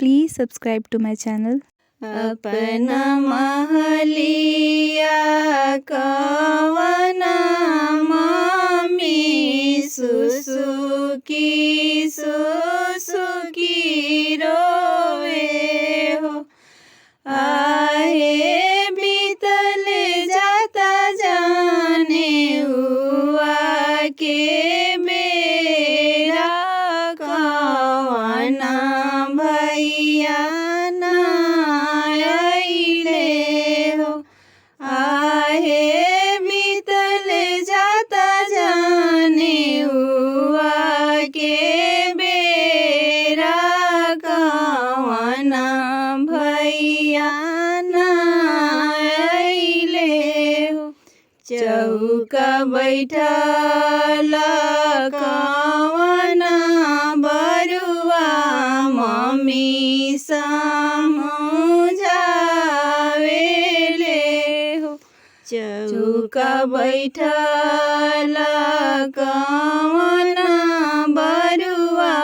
Please subscribe to my channel. अपना महलिया कवना मम्मी सुसुकी सुसुकी रोवे हो। आहे बीतल जाता जाने हुआ के बेरा कवना भैया ना आइले हो। आहे बीतल जाता जाने हुआ के बेरा कवना भैया ना आइले हो। चौका बैठल कवना बरुआ मम्मी समझावेले हो। चौका बैठल कवना बरुआ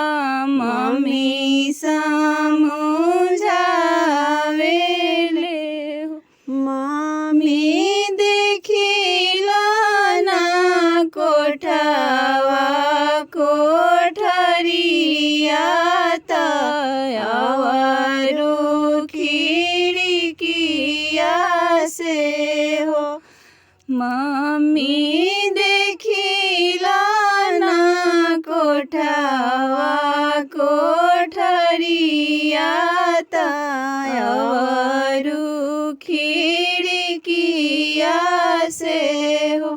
मम्मी समझावेले हो। मम्मी देखिला ना कोठवा कोठरिया तयावरु खिड़किया से हो। मम्मी देखिला ना कोठवा कोठरिया तयावरु खिड़किया से हो।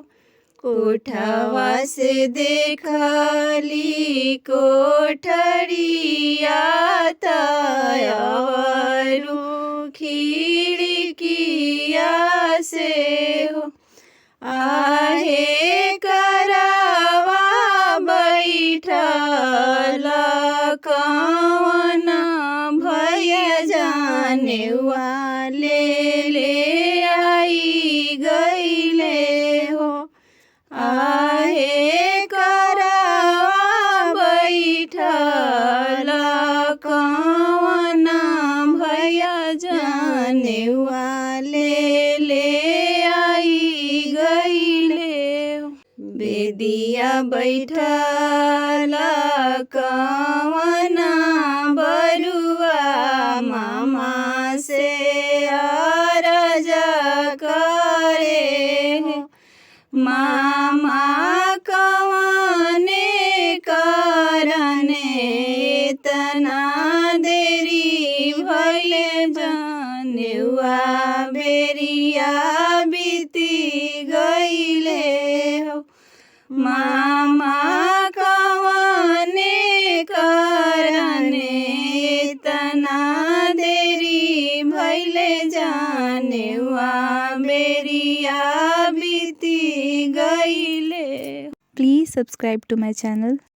कोठवा से देखली कोठरिया तयावरु खिड़किया से हो। आहे करवा बैठल कवना भैया जाने वाले ले आई गईले हो। आहे करवा बैठल कवना भैया जाने वाले ले आई गईले हो। बेदिया बैठल कवना बरुआ मामा से अरजा करे हो। मामा कवने करने इतना देरी भइले जानेवा बेरिया बीती गईले हो। मामा कवने करने इतना देरी भइले जानेवा बेरिया बीती गईले। Please subscribe to my channel.